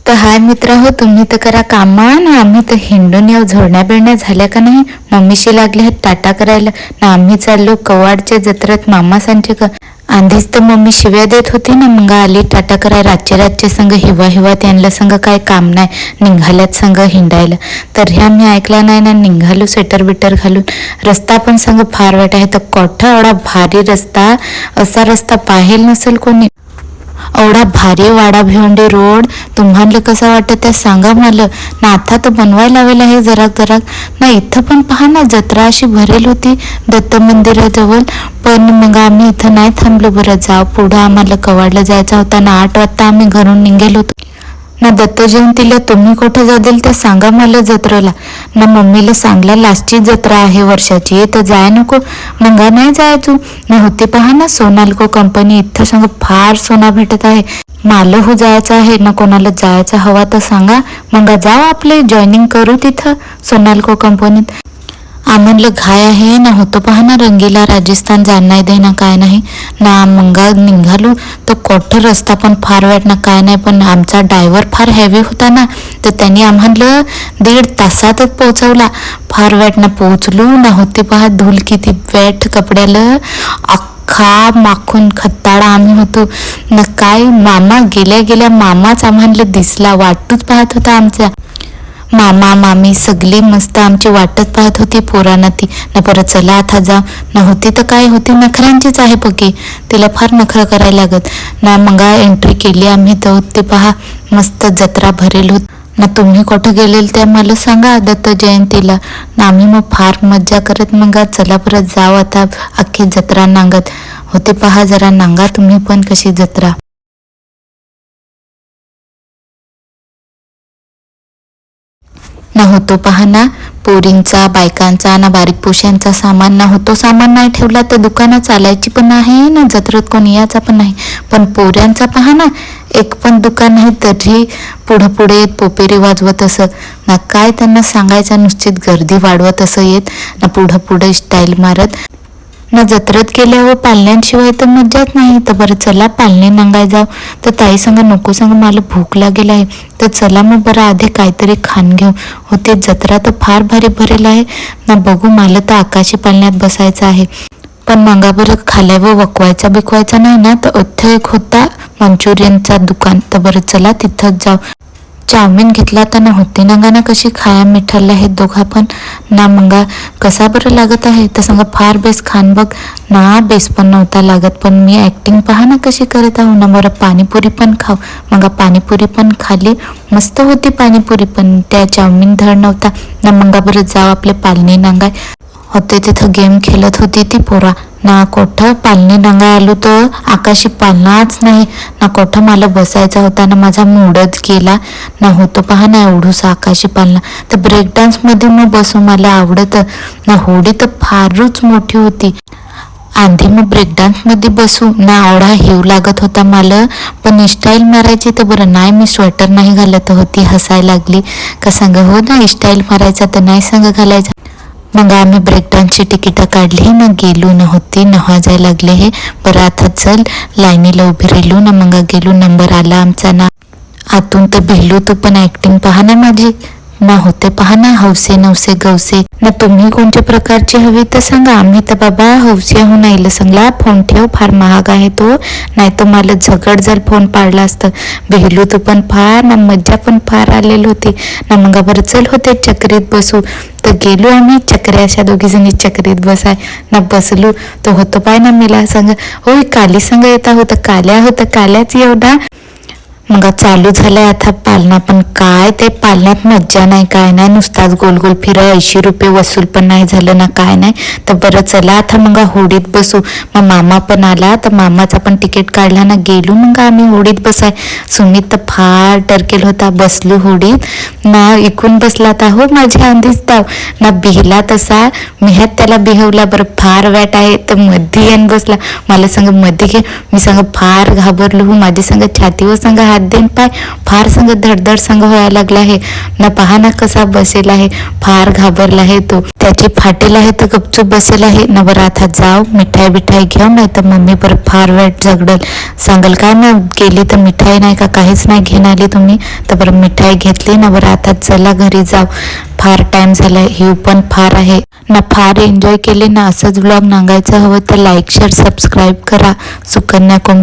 तर हाय मित्र हो, तुम्ही तर करा कामा ना, आम्ही तर हिंडून येऊ. झोडण्या बिळण्या झाल्या का नाही? मम्मीशी लागले आहेत टाटा करायला ना. आम्ही चाललो कवाडच्या जत्रेत मामासांचे आधीच तर मम्मी शिव्या देत होती ना. मग आली टाटा कराय रातचे संघ हिवा हिवा त्यांना संघ काय काम नाही, निघाल्यात संघ हिंडायला. तर ह्या मी ऐकला नाही ना, निघालो स्वेटर बिटर घालून. रस्ता पण संघ फार वाईट आहे. तर कोठा एवढा भारी रस्ता, असा रस्ता पाहिल नसेल कोणी. एवढा भारी वाडा भिवंडी रोड. तुम्हाला कसा वाटत त्या सांगा मला ना. आता तर बनवायला लावेला आहे जराक ना. इथं पण पहा ना, जत्रा अशी भरेल होती दत्त मंदिराजवळ. पण मग आम्ही इथं नाही थांबलो. बरं जाऊ पुढं, आम्हाला कवाडला जायचा होता ना. 8 वाजता आम्ही घरून निघेलो होतो ना. दत्त जयंतीला तुम्ही कुठं जातील त्या सांगा मला जत्रेला ना. मम्मीला सांगला लास्टची जत्रा आहे वर्षाची, तर जाय नको. मग नाही जायचो ना. होती पहा ना सोनाल्को कंपनी. इथं सांग फार सोना भेटत आहे. माल हो जायचं आहे ना. कोणाला जायचं हवा तर सांगा, मग जाऊ आपले जॉईनिंग करू तिथं सोनाल्को कंपनीत. आम्हाला घाय आहे ना. होतो पहा ना रंगीला राजस्थान जाण नाही दे ना, काय नाही ना. मग निघालो तर कोठं रस्ता पण फार वाईट ना, काय नाही. पण आमचा ड्रायव्हर फार हेवी होता ना, तर त्यांनी आम्हाला 1.5 तासातच पोहोचवला. फार वाईट ना पोहोचलो ना. होते पहा धूल किती वाईट कपड्याला, अख्खा माखून खत्ताळा आम्ही होतो ना. काय मामा गेल्या गेल्या मामाच आम्हाला दिसला. वाटूच पाहत होता आमच्या मामा मामी सगळी मस्त आमची वाटच पाहत होती. पोरांना ती ना. परत चला आता जा ना. होती तर काय होती, नखऱ्यांचीच आहे पक्की. तिला फार नखरं करायला लागत ना. मग एंट्री केली आम्ही. तर होते पहा मस्त जत्रा भरेल होत ना. तुम्ही कुठं गेलेल त्या मला सांगा दत्त जयंतीला ना. आम्ही मग फार मज्जा करत मग चला परत जाऊ आता अख्खी जत्रा नांगत. होते पहा जरा नांगा तुम्ही पण कशी जत्रा ना. होतो पहा ना पोरींचा बायकांचा ना, बारीक पोशांचा सामान ना. होतो सामान नाही ठेवला तर दुकानं चालायची पण आहे ना. जत्रेत कोणी याचा पण नाही. पण पोऱ्यांचा पहा ना, एक पण दुकान नाही तरी पुढं पुढे पोपेरी वाजवत असं ना. काय त्यांना सांगायचं, नुसतीच गर्दी वाढवत असं येत ना. पुढं पुढे स्टाईल मारत ना. जत्रेत गेल्यावर पालण्यांशिवाय तर मज्जाच नाही. तर बरं चला पालणे नांगाय जाऊ. तर ताई सांगा नको सांगा, मला भूक लागेल आहे. तर चला मग बरं आधी काहीतरी खाण घेऊ. होते जत्रा तर फार भारी भरेल आहे ना. बघू मला तर आकाशी पालण्यात बसायचं आहे. पण मगा बरं खाल्यावर वकवायचा बिकवायचा नाही ना. तर इथं एक होता मंचुरियनचा दुकान. तर बरं चला तिथंच जाऊ. चाऊमिन घेतला तर ना. होती ना कशी खाया मिठाला आहेत दोघा पण ना. मग कसा बरं लागत आहे तर सांगा. फार बेस खान बघ ना. बेस पण नव्हता लागत, पण मी ऍक्टिंग पहा ना कशी करत आहो ना. बरं पाणीपुरी पण खाऊ. मग पाणीपुरी पण खाली. मस्त होती पाणीपुरी, पण त्या चाऊमिन धड नव्हता ना. मग बरं जाऊ आपले पालणी नांगाय. होते तिथं गेम खेळत होती ती पोरा ना. कोठं पालणी नांगा आलो तर आकाशी पालनाच नाही ना. कोठं मला बसायचा होता ना. माझा मूडच गेला ना. होतो पहा ना एवढूसा आकाशी पालना. तर ब्रेक डान्स मध्ये मग बसू मला आवडत ना. होडी तर फारच मोठी होती. आधी मग ब्रेक डान्स मध्ये बसू ना. एवढा हेव लागत होता मला. पण स्टाईल मारायची तर बरं नाही. मी स्वेटर नाही घालत होती. हसायला लागली का सांग. हो ना स्टाईल मारायचा तर नाही सांग घालायचा. मग आम्ही ब्रेक डान्सची तिकीटं काढली ना. गेलो न. होती नवाजायला लागले हे. बरं आता चल लाईनीला उभी राहिलो ना. मग गेलो. नंबर आला आमचा ना. आतून तर भिलो. तू पण ऍक्टिंग पहा ना माझी ना. होते पहा ना हौसे नवसे गवसे ना. तुम्ही कोणत्या प्रकारची हवी तर सांगा. आम्ही तर बाबा हौस्याहून आईला सांगला फोन ठेव, फार महाग आहे तो, नाही तर मला झगड जर फोन पाडला असतं. भिलो तू पण फार ना. मज्जा पण फार आलेली होती ना. मग बरं चल होते चक्रीत बसू. तर गेलो आम्ही चक्री, अशा दोघी जणी चक्रीत बसाय ना. बसलो तर होतो पाय ना मला सांग. होय काली संग येता होतं. काल्या होतं काल्याच एवढा. मग चालू झालंय आता पालना. पण काय ते पालण्यात मज्जा नाही काय नाही. नुसताच गोल गोल फिरा. 80 रुपये वसूल पण नाही झालं ना, काय नाही. तर बरं चला आता मग होडीत बसू. मग मामा पण आला तर मामाचा पण तिकीट काढला ना. गेलो मग आम्ही होडीत बसाय. सुमित तर फार टरकेल होता. बसलो होडीत ना. इकून बसला तर हो माझ्या आधीच ताव ना. बिहला तसा मिह्यात त्याला बिहवला. बरं फार वाईट आहे तर मध्ये येऊन बसला. मला सांग मध्ये घे. मी सांग फार घाबरलो हो. माझी सांग छातीवर सांग हात देऊन पाय फार संग धडधड संग व्हायला लागला आहे ना. पहा ना कसा बसेल आहे, फार घाबरला आहे तो. त्याची फाटेल आहे तर गपचूप बसेल आहे ना. बरं आता जाऊ मिठाई बिठाई घेऊ, नाही तर मम्मी परत फार वेळ झगडल, सांगल काय ना गेली तर मिठाई नाही का, काहीच नाही घेऊन आली तुम्ही. तर बरं मिठाई घेतली ना. बरं आता चला घरी जाऊ, फार टाइम झालाय. ही पण फार आहे ना, फार एन्जॉय केले ना. असंच व्लॉग नांगायचं हवं तर लाईक शेअर सबस्क्राईब करा. सुकन्या